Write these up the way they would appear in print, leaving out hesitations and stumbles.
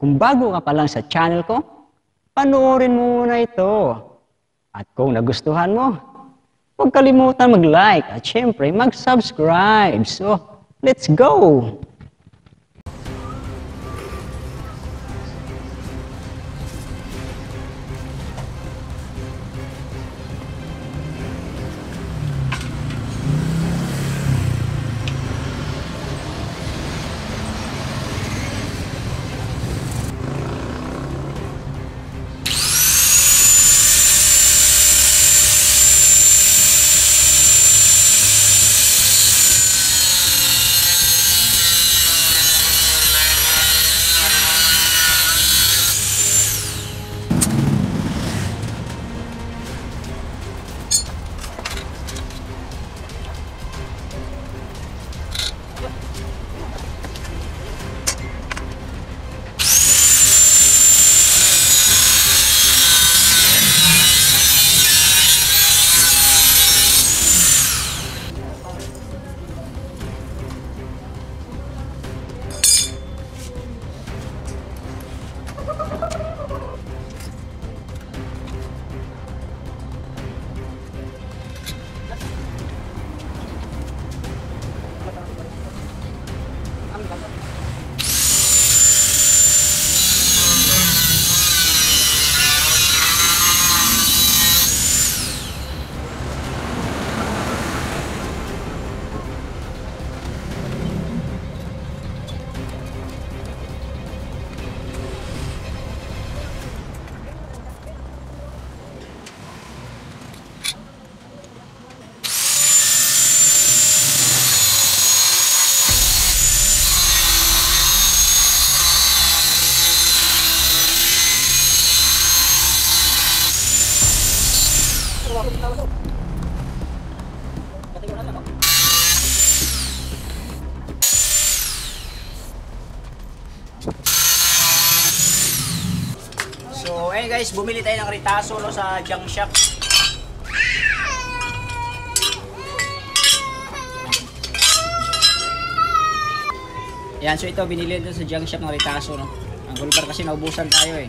Kung bago ka pa lang sa channel ko, panoorin mo muna ito. At kung nagustuhan mo, huwag kalimutan mag-like at syempre mag-subscribe. So, let's go! So, ayun guys, bumili tayo ng ritaso no, sa junk shop. Yan, so ito binili ito sa junk shop ng ritaso no. Ang gulbar kasi naubusan tayo eh.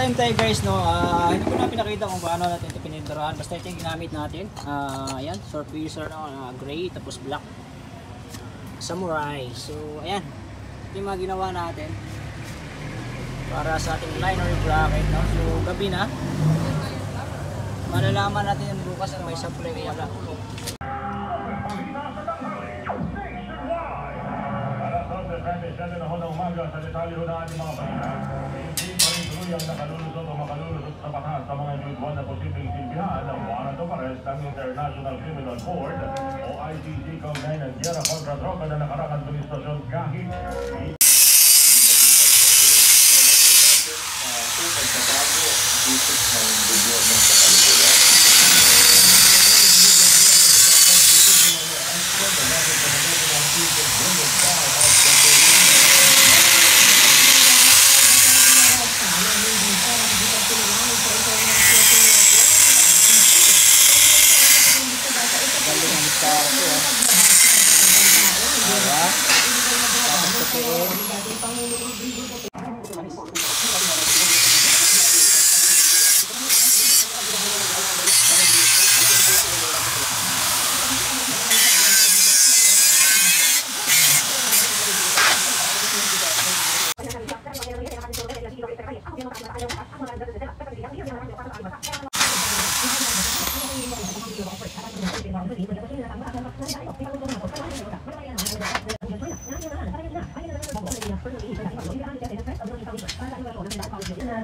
time tayo guys, no, hindi ko na pinakita kung paano natin ito pininturahan. Basta ito yung ginamit natin. Ayan, surfacer, no, gray, tapos black. Samurai. So, ayan. Ito yung mga ginawa natin para sa ating liner bracket, no. So, gabi na. Malalaman natin yung bukas na may supply wala. Sana na ho na umaga sa detalye ho ng ating mga balita. Hindi pa rin tuloy ang nakalulusot o makalulusot sa batas sa mga individual na posibleng silbihan ng warrant of arrest ng International Criminal Court o ICC kaugnay ng giyera kontra droga na nakarang administrasyon kahit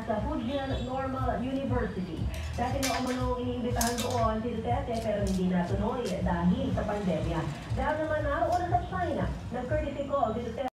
sa Fujian Normal University. Dati na umanong iniimbitahan doon si Duterte pero hindi natuloy dahil sa pandemya. Dahil naman naroon sa China, nag-courtesy call si Duterte.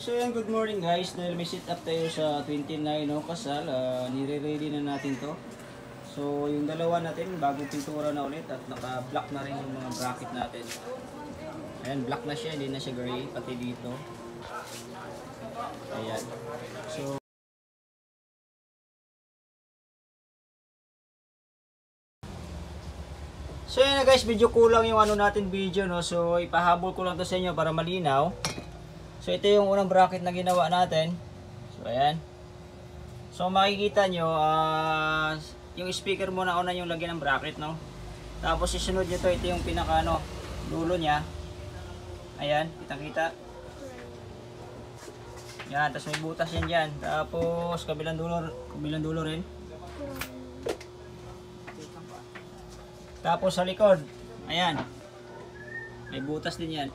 So yan, good morning guys. Dahil may sit up tayo sa 29 no, kasal, nire-ready na natin to. So yung dalawa natin, bagong pintura na ulit at naka-black na rin yung mga bracket natin. Ayan, black na siya, hindi na siya gray, pati dito. Ayan. So yan na guys, medyo kulang yung ano natin video no. So ipahabol ko lang to sa inyo para malinaw. So ito yung unang bracket na ginawa natin. So ayan. So makikita nyo, yung speaker muna una yung lagyan ng bracket no. Tapos isunod nyo ito yung pinaka ano, dulo nya. Ayan, kitang-kita. Yan, tapos may butas yan dyan. Tapos kabilang dulo rin. Tapos sa likod, ayan. May butas din yan.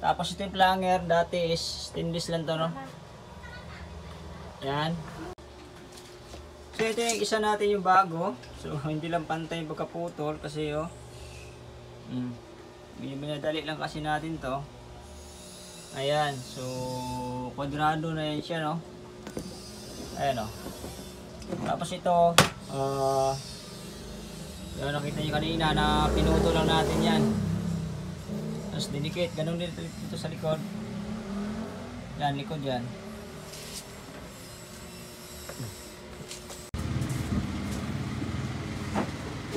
Tapos ito yung flanger, dati is stainless lang to, no? Ayan. So ito yung isa natin yung bago. So hindi lang pantay yung pagkaputol kasi binadali lang kasi natin to. Ayan, so kwadrado na yan siya, no? Ayan, no? Tapos ito, yan, nakita nyo kanina na pinutol lang natin yan. Tapos dinikit, ganun din dito sa likod. Yan, likod yan.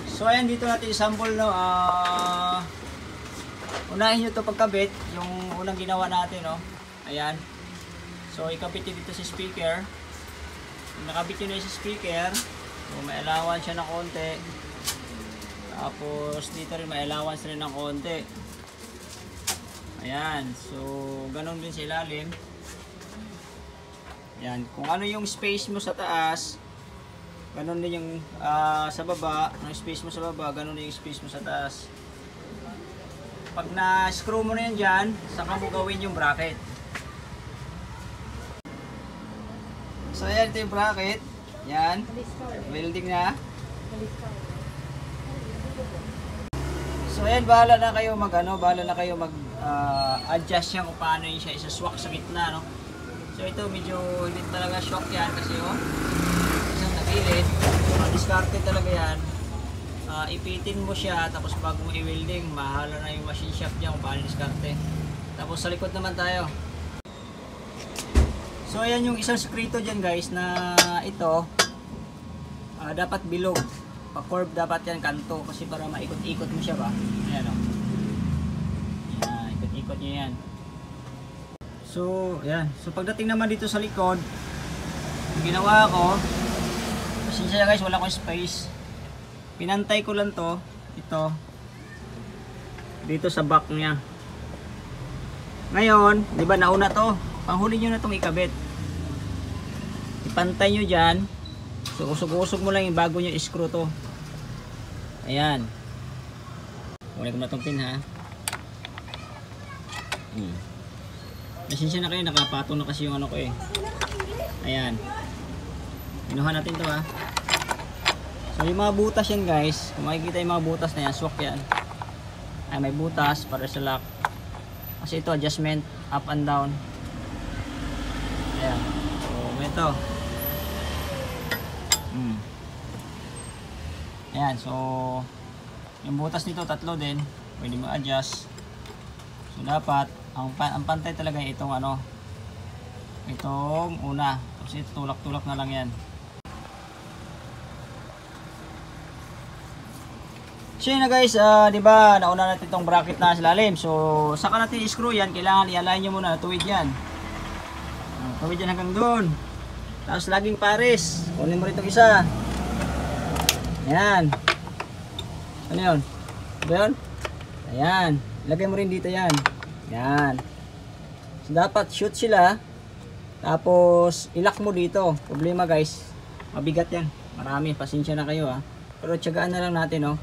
So ayan, dito natin sample, no? Unahin nyo ito pagkabit, yung unang ginawa natin, no? Ayan. So ikabit nyo dito sa speaker. Nakabit nyo na yung speaker, so may allowance siya ng konti. Tapos dito rin may allowance rin ng konti. Ayan, so ganun din sa ilalim. Ayan, kung ano yung space mo sa taas, ganun din yung sa baba, yung space mo sa baba, ganun din yung space mo sa taas. Pag na-screw mo na yan dyan, saka mo gawin yung bracket. So ayan, ito yung bracket. Yan, welding na. So ayan, bahala na kayo mag-adjust yan kung paano yun siya isaswak sa gitna, no? So ito medyo hindi talaga shock yan kasi isang nagilid. So discarded talaga yan. Ipitin mo siya tapos bago mo i-welding, mahala na yung machine shop niya kung paano discarded. Tapos sa likod naman tayo. So ayan yung isang sekreto dyan guys na ito dapat bilog. Pa-curve dapat yan kanto kasi para maikot-ikot mo siya ba. Ayan o. Ayan, ikot-ikot nyo yan. So ayan. So pagdating naman dito sa likod, yung ginawa ko, pasensya guys, wala akong space. Pinantay ko lang to, ito, dito sa back niya. Ngayon, di ba nauna to? Panghuli nyo na itong ikabit. Ipantay nyo dyan. So usog-usog mo lang yung bago nyo i-screw to. Ayan. Kunin ko na itong pin, ha. Pasensya na kayo, nakapatong na kasi yung ano ko eh. Ayan. Pinuha natin to, ha. So yung mga butas yan guys, kung makikita yung mga butas na yan, swak yan. Ay, may butas para sa lock. Kasi ito adjustment up and down. Ayan. So ito. Ayan, so yung butas nito tatlo din, pwede mo adjust. So dapat ang pantay talaga itong ano, itong una. Tapos ito tulak-tulak na lang yan. So yun na guys, di ba nauna natin itong bracket na sa lalim. So saka natin i-screw yan, kailangan i-align nyo muna, tuwid yan. Tuwid yan hanggang doon. Tapos laging pares. Kunin mo rin itong isa. Ayan. Ano yun? Ano yun? Ayan. Lagay mo rin dito yan. Ayan. So dapat shoot sila. Tapos ilock mo dito. Problema guys, mabigat yan. Marami. Pasensya na kayo ha. Pero tiyagaan na lang natin, no?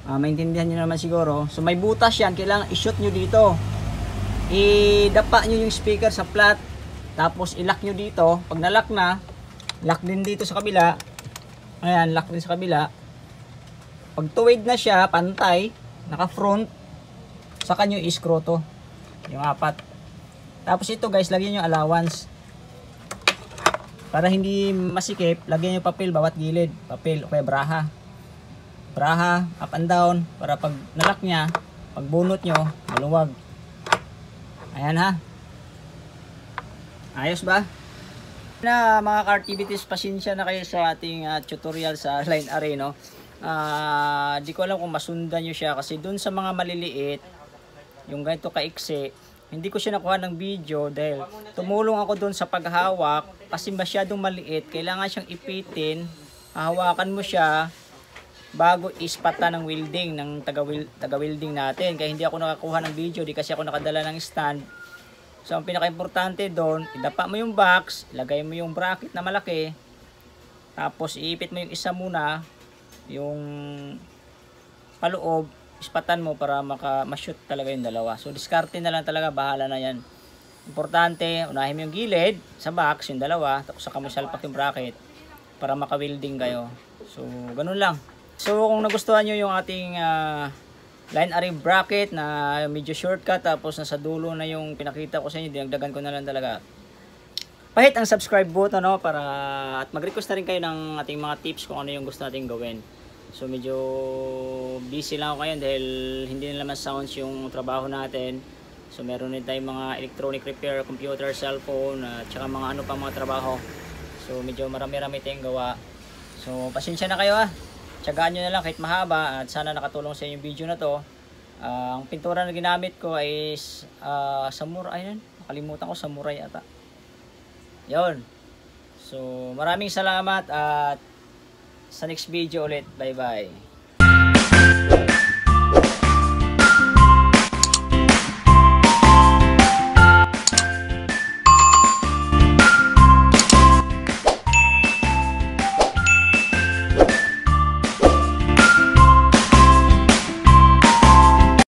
Maintindihan nyo naman siguro. So may butas yan. Kailangan i-shoot nyo dito. I-dapa nyo yung speaker sa flat. Tapos i-lock nyo dito. Pag na-lock na, lock din dito sa kabila. Ayan, lock din sa kabila. Pag tuwid na siya, pantay, naka-front, saka nyo i-screw to. Yung apat. Tapos ito guys, lagyan nyo allowance. Para hindi masikip, lagyan nyo papel bawat gilid. Papel o kaya braha. Braha, up and down. Para pag nalock nya, pag bunot nyo, maluwag. Ayan ha. Ayos ba? Na mga car-activities, pasensya na kayo sa ating tutorial sa line array, no? Di ko alam kung masundan nyo siya kasi dun sa mga maliliit, yung ganito kaiksi, hindi ko siya nakuha ng video dahil tumulong ako dun sa paghawak kasi masyadong maliit. Kailangan siyang ipitin, hahawakan mo siya, bago ispatan ng welding ng taga-welding natin. Kaya hindi ako nakakuha ng video, di kasi ako nakadala ng stand. So ang pinaka-importante doon, idapa mo yung box, ilagay mo yung bracket na malaki, tapos iipit mo yung isa muna, yung paloob, ispatan mo para ma-shoot talaga yung dalawa. So diskarte na lang talaga, bahala na yan. Importante, unahin mo yung gilid sa box, yung dalawa, tapos saka mo salpak yung bracket para maka-welding kayo. So ganun lang. So kung nagustuhan nyo yung ating line array bracket na medyo shortcut, tapos nasa dulo na yung pinakita ko sa inyo, dinagdagan ko na lang talaga. Pahit ang subscribe button, no, para at mag-request na rin kayo ng ating mga tips kung ano yung gusto nating gawin. So medyo busy lang ako ngayon dahil hindi na naman sounds yung trabaho natin. So meron din tayong mga electronic repair, computer, cellphone, at saka mga ano pa mga trabaho. So medyo marami-rami tayong gawa. So pasensya na kayo Tiyagaan nyo na lang kahit mahaba, at sana nakatulong sa inyo yung video na to. Ang pintura na ginamit ko is samurai. Ayun, nakalimutan ko, samurai ata. Yun. So maraming salamat at sa next video ulit. Bye bye.